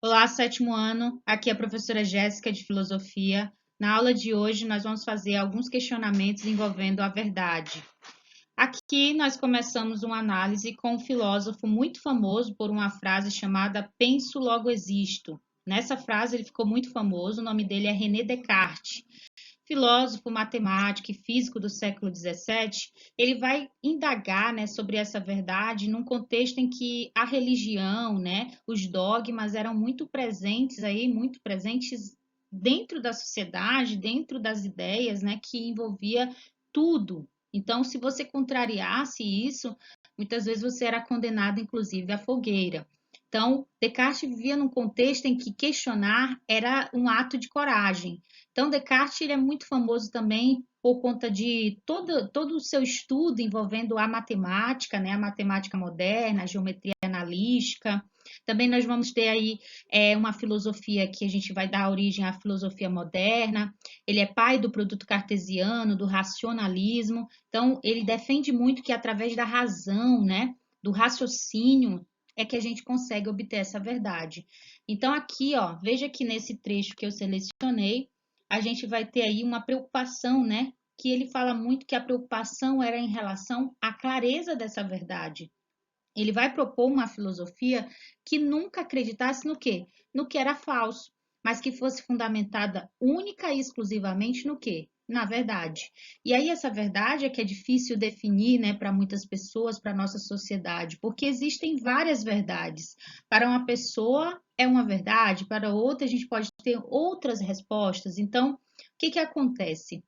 Olá, sétimo ano. Aqui é a professora Jéssica de Filosofia. Na aula de hoje, nós vamos fazer alguns questionamentos envolvendo a verdade. Aqui nós começamos uma análise com um filósofo muito famoso por uma frase chamada penso, logo existo. Nessa frase ele ficou muito famoso, o nome dele é René Descartes. Filósofo, matemático e físico do século XVII, ele vai indagar, né, sobre essa verdade num contexto em que a religião, né, os dogmas eram muito presentes dentro da sociedade, dentro das ideias, né, que envolvia tudo. Então, se você contrariasse isso, muitas vezes você era condenado, inclusive, à fogueira. Então, Descartes vivia num contexto em que questionar era um ato de coragem. Então, Descartes ele é muito famoso também por conta de todo o seu estudo envolvendo a matemática, né, a matemática moderna, a geometria analítica. Também nós vamos ter aí uma filosofia que a gente vai dar origem à filosofia moderna. Ele é pai do produto cartesiano, do racionalismo. Então, ele defende muito que através da razão, né, do raciocínio, é que a gente consegue obter essa verdade. Então, aqui, ó, veja que nesse trecho que eu selecionei, a gente vai ter aí uma preocupação, né? Que ele fala muito que a preocupação era em relação à clareza dessa verdade. Ele vai propor uma filosofia que nunca acreditasse no quê? No que era falso, mas que fosse fundamentada única e exclusivamente no quê? Na verdade. E aí essa verdade é que é difícil definir, né, para muitas pessoas, para a nossa sociedade, porque existem várias verdades. Para uma pessoa é uma verdade, para outra a gente pode ter outras respostas. Então, o que que acontece?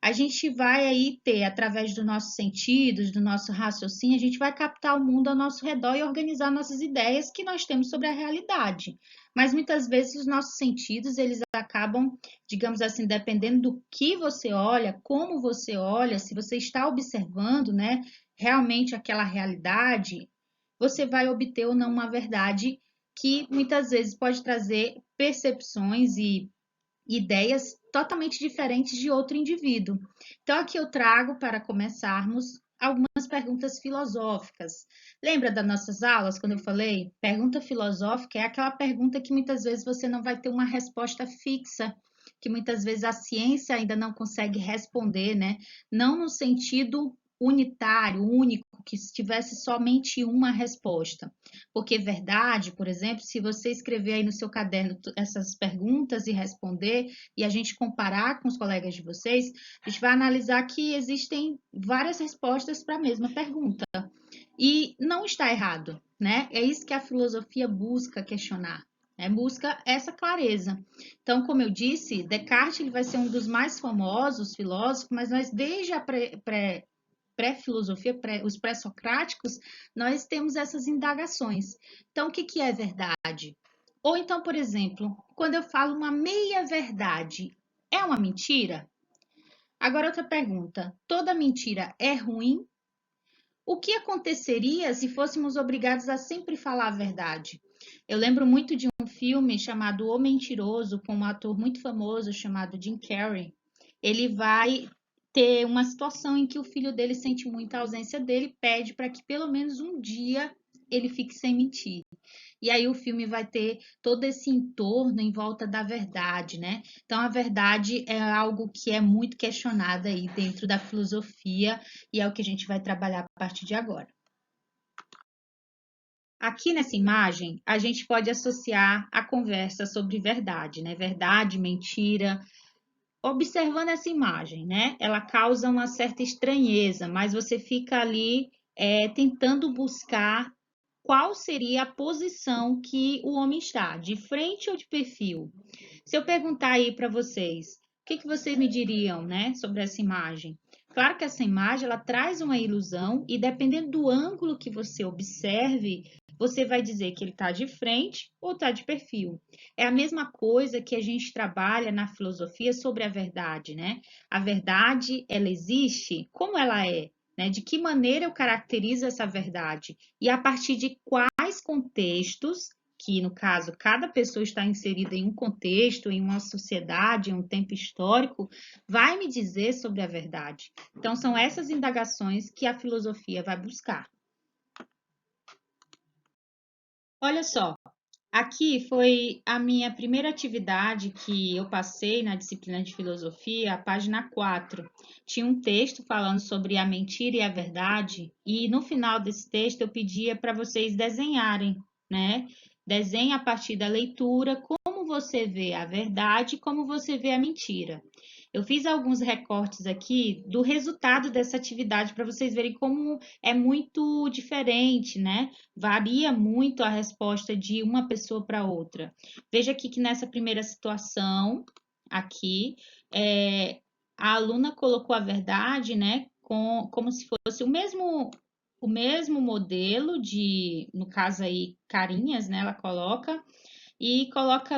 A gente vai aí ter, através dos nossos sentidos, do nosso raciocínio, a gente vai captar o mundo ao nosso redor e organizar nossas ideias que nós temos sobre a realidade. Mas muitas vezes os nossos sentidos, eles acabam, digamos assim, dependendo do que você olha, como você olha, se você está observando, né, realmente aquela realidade, você vai obter ou não uma verdade que muitas vezes pode trazer percepções e ideias totalmente diferentes de outro indivíduo. Então, aqui eu trago, para começarmos, algumas perguntas filosóficas. Lembra das nossas aulas, quando eu falei? Pergunta filosófica é aquela pergunta que muitas vezes você não vai ter uma resposta fixa, que muitas vezes a ciência ainda não consegue responder, né? Não no sentido unitário, único, que tivesse somente uma resposta. Porque verdade, por exemplo, se você escrever aí no seu caderno essas perguntas e responder, e a gente comparar com os colegas de vocês, a gente vai analisar que existem várias respostas para a mesma pergunta. E não está errado, né? É isso que a filosofia busca questionar. Busca essa clareza. Então, como eu disse, Descartes ele vai ser um dos mais famosos filósofos, mas nós desde a pré-filosofia, os pré-socráticos, nós temos essas indagações. Então, o que, que é verdade? Ou então, por exemplo, quando eu falo uma meia-verdade, é uma mentira? Agora, outra pergunta: toda mentira é ruim? O que aconteceria se fôssemos obrigados a sempre falar a verdade? Eu lembro muito de um filme chamado O Mentiroso, com um ator muito famoso chamado Jim Carrey. Ele vai ter uma situação em que o filho dele sente muita ausência dele, e pede para que pelo menos um dia ele fique sem mentir. E aí o filme vai ter todo esse entorno em volta da verdade, né? Então a verdade é algo que é muito questionado aí dentro da filosofia e é o que a gente vai trabalhar a partir de agora. Aqui nessa imagem, a gente pode associar a conversa sobre verdade, né? Verdade, mentira. Observando essa imagem, né? Ela causa uma certa estranheza, mas você fica ali tentando buscar qual seria a posição que o homem está, de frente ou de perfil. Se eu perguntar aí para vocês, o que que vocês me diriam, né, sobre essa imagem? Claro que essa imagem ela traz uma ilusão e dependendo do ângulo que você observe, você vai dizer que ele está de frente ou está de perfil. É a mesma coisa que a gente trabalha na filosofia sobre a verdade, né? A verdade, ela existe como ela é, né? De que maneira eu caracterizo essa verdade? E a partir de quais contextos que, no caso, cada pessoa está inserida em um contexto, em uma sociedade, em um tempo histórico, vai me dizer sobre a verdade. Então, são essas indagações que a filosofia vai buscar. Olha só, Aqui foi a minha primeira atividade que eu passei na disciplina de filosofia, a página 4. Tinha um texto falando sobre a mentira e a verdade, e no final desse texto eu pedia para vocês desenharem, né? Desenhe a partir da leitura como você vê a verdade e como você vê a mentira. Eu fiz alguns recortes aqui do resultado dessa atividade para vocês verem como é muito diferente, né? Varia muito a resposta de uma pessoa para outra. Veja aqui que nessa primeira situação, aqui, a aluna colocou a verdade, né, como se fosse o mesmo modelo de, no caso aí, carinhas, né, ela coloca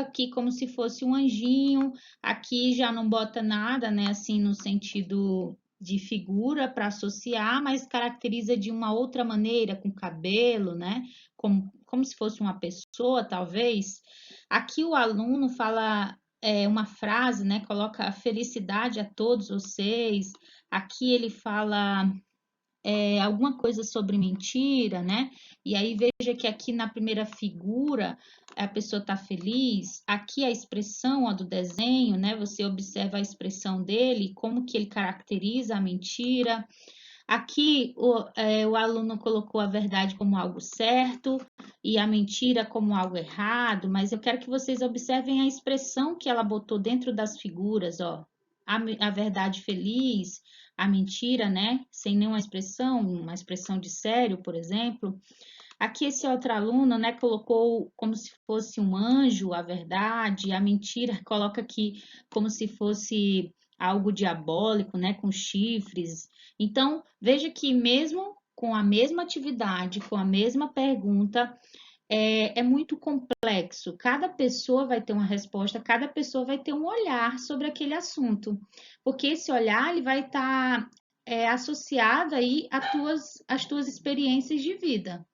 aqui como se fosse um anjinho, aqui já não bota nada, né, assim, no sentido de figura para associar, mas caracteriza de uma outra maneira, com cabelo, né, como se fosse uma pessoa, talvez. Aqui o aluno fala uma frase, né, coloca felicidade a todos vocês, aqui ele fala alguma coisa sobre mentira, né? E aí veja que aqui na primeira figura a pessoa está feliz, aqui a expressão a do desenho, né? Você observa a expressão dele, como que ele caracteriza a mentira. Aqui o aluno colocou a verdade como algo certo e a mentira como algo errado, mas eu quero que vocês observem a expressão que ela botou dentro das figuras, ó. A verdade feliz, a mentira, né? Sem nenhuma expressão, uma expressão de sério, por exemplo. Aqui esse outro aluno, né, colocou como se fosse um anjo, a verdade, a mentira coloca aqui como se fosse algo diabólico, né, com chifres. Então, veja que mesmo com a mesma atividade, com a mesma pergunta, é muito complexo. Cada pessoa vai ter uma resposta, cada pessoa vai ter um olhar sobre aquele assunto, porque esse olhar ele vai estar associado aí às tuas experiências de vida.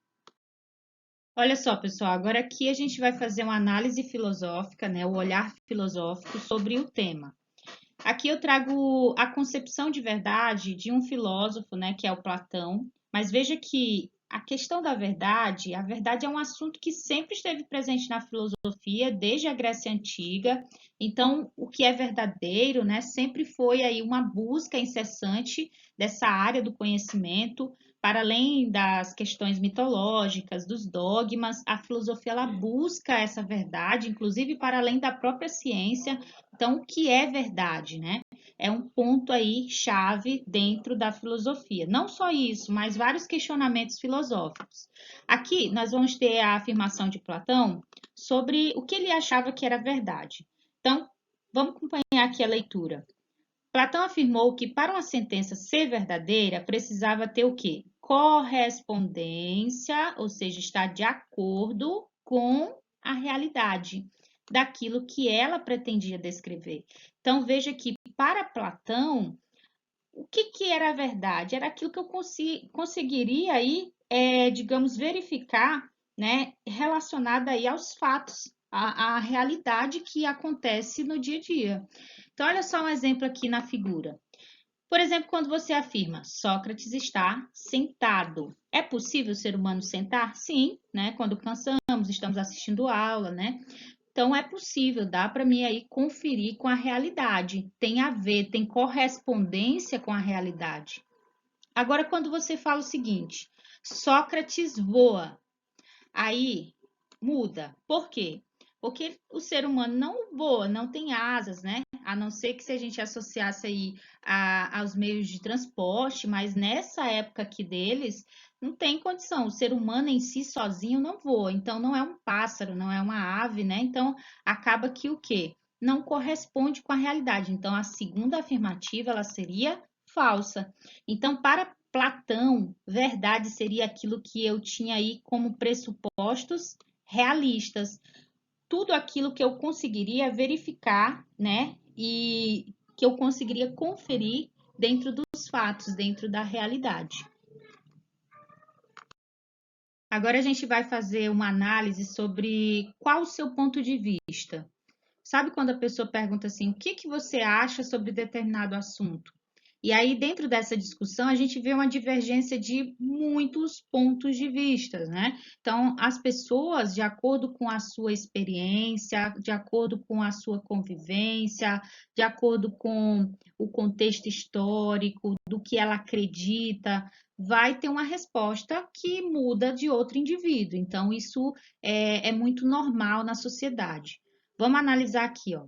Olha só, pessoal, agora aqui a gente vai fazer uma análise filosófica, né, o olhar filosófico sobre o tema. Aqui eu trago a concepção de verdade de um filósofo, né, que é o Platão, mas veja que a questão da verdade, a verdade é um assunto que sempre esteve presente na filosofia desde a Grécia Antiga. Então, o que é verdadeiro, né, sempre foi aí uma busca incessante dessa área do conhecimento, para além das questões mitológicas, dos dogmas, a filosofia ela busca essa verdade, inclusive para além da própria ciência. Então, o que é verdade, né? É um ponto aí chave dentro da filosofia. Não só isso, mas vários questionamentos filosóficos. Aqui nós vamos ter a afirmação de Platão sobre o que ele achava que era verdade. Então, vamos acompanhar aqui a leitura. Platão afirmou que para uma sentença ser verdadeira, precisava ter o quê? Correspondência, ou seja, estar de acordo com a realidade daquilo que ela pretendia descrever. Então, veja que para Platão, o que era a verdade? Era aquilo que eu conseguiria aí, digamos, verificar, né, relacionada aí aos fatos, à realidade que acontece no dia a dia. Então, olha só um exemplo aqui na figura. Por exemplo, quando você afirma Sócrates está sentado. É possível o ser humano sentar? Sim, né? Quando cansamos, estamos assistindo aula, né? Então é possível, dá para mim aí conferir com a realidade. Tem a ver, tem correspondência com a realidade. Agora, quando você fala o seguinte, Sócrates voa, aí muda. Por quê? Porque o ser humano não voa, não tem asas, né? A não ser que se a gente associasse aí aos meios de transporte, mas nessa época aqui deles, não tem condição. O ser humano em si sozinho não voa, então não é um pássaro, não é uma ave, né? Então acaba que o quê? Não corresponde com a realidade. Então a segunda afirmativa ela seria falsa. Então, para Platão, verdade seria aquilo que eu tinha aí como pressupostos realistas, tudo aquilo que eu conseguiria verificar, né? E que eu conseguiria conferir dentro dos fatos, dentro da realidade. Agora a gente vai fazer uma análise sobre qual o seu ponto de vista. Sabe quando a pessoa pergunta assim, o que você acha sobre determinado assunto? E aí, dentro dessa discussão, a gente vê uma divergência de muitos pontos de vista, né? Então, as pessoas, de acordo com a sua experiência, de acordo com a sua convivência, de acordo com o contexto histórico, do que ela acredita, vai ter uma resposta que muda de outro indivíduo. Então, isso é muito normal na sociedade. Vamos analisar aqui, ó.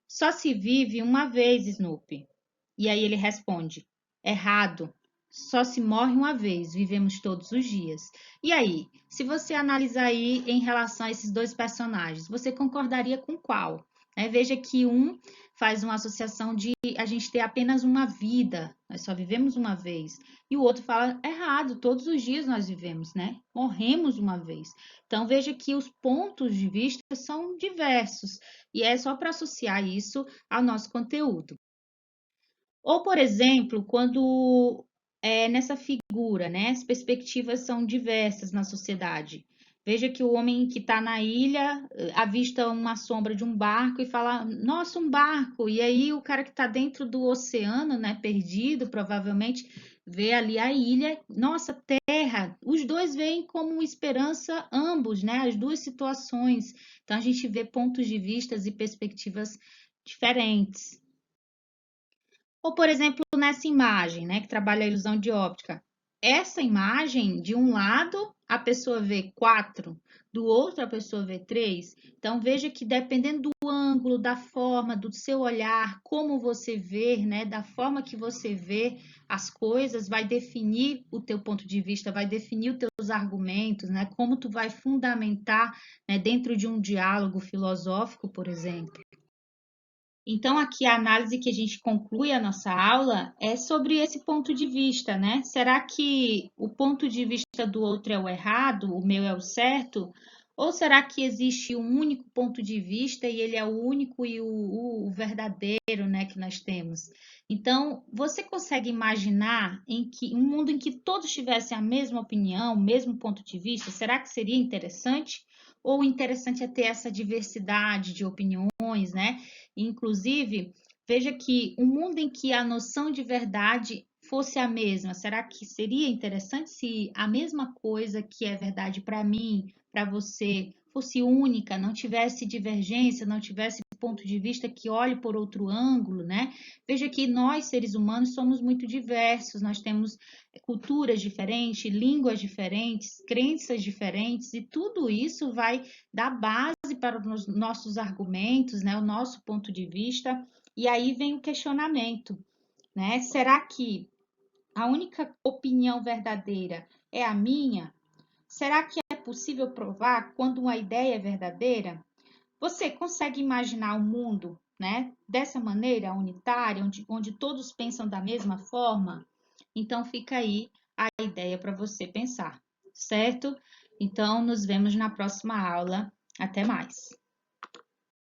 Só se vive uma vez, Snoopy. E aí ele responde: errado. Só se morre uma vez, vivemos todos os dias. E aí, se você analisar aí em relação a esses dois personagens, você concordaria com qual? Veja que um faz uma associação de a gente ter apenas uma vida, nós só vivemos uma vez. E o outro fala errado, todos os dias nós vivemos, né? Morremos uma vez. Então veja que os pontos de vista são diversos e é só para associar isso ao nosso conteúdo. Ou, por exemplo, quando nessa figura, né, as perspectivas são diversas na sociedade. Veja que o homem que está na ilha avista uma sombra de um barco e fala, nossa, um barco. E aí o cara que está dentro do oceano, né, perdido, provavelmente, vê ali a ilha, nossa, terra. Os dois veem como esperança ambos, né, as duas situações. Então a gente vê pontos de vistas e perspectivas diferentes. Ou, por exemplo, nessa imagem, né, que trabalha a ilusão de óptica. Essa imagem, de um lado, a pessoa vê 4, do outro, a pessoa vê 3. Então, veja que dependendo do ângulo, da forma, do seu olhar, como você vê, né, da forma que você vê as coisas, vai definir o teu ponto de vista, vai definir os teus argumentos, né, como tu vai fundamentar, né, dentro de um diálogo filosófico, por exemplo. Então, aqui a análise que a gente conclui a nossa aula é sobre esse ponto de vista, né? Será que o ponto de vista do outro é o errado, o meu é o certo? Ou será que existe um único ponto de vista e ele é o único e o verdadeiro, né, que nós temos? Então, você consegue imaginar um mundo em que todos tivessem a mesma opinião, o mesmo ponto de vista? Será que seria interessante? Ou o interessante é ter essa diversidade de opiniões, né? Inclusive, veja que um mundo em que a noção de verdade fosse a mesma, será que seria interessante se a mesma coisa que é verdade para mim, para você, fosse única, não tivesse divergência, não tivesse ponto de vista que olhe por outro ângulo, né? Veja que nós, seres humanos, somos muito diversos, nós temos culturas diferentes, línguas diferentes, crenças diferentes, e tudo isso vai dar base para os nossos argumentos, né? O nosso ponto de vista. E aí vem o questionamento, né? Será que a única opinião verdadeira é a minha? Será que é possível provar quando uma ideia é verdadeira? Você consegue imaginar um mundo, né, dessa maneira, unitária, onde todos pensam da mesma forma? Então fica aí a ideia para você pensar, certo? Então nos vemos na próxima aula. Até mais!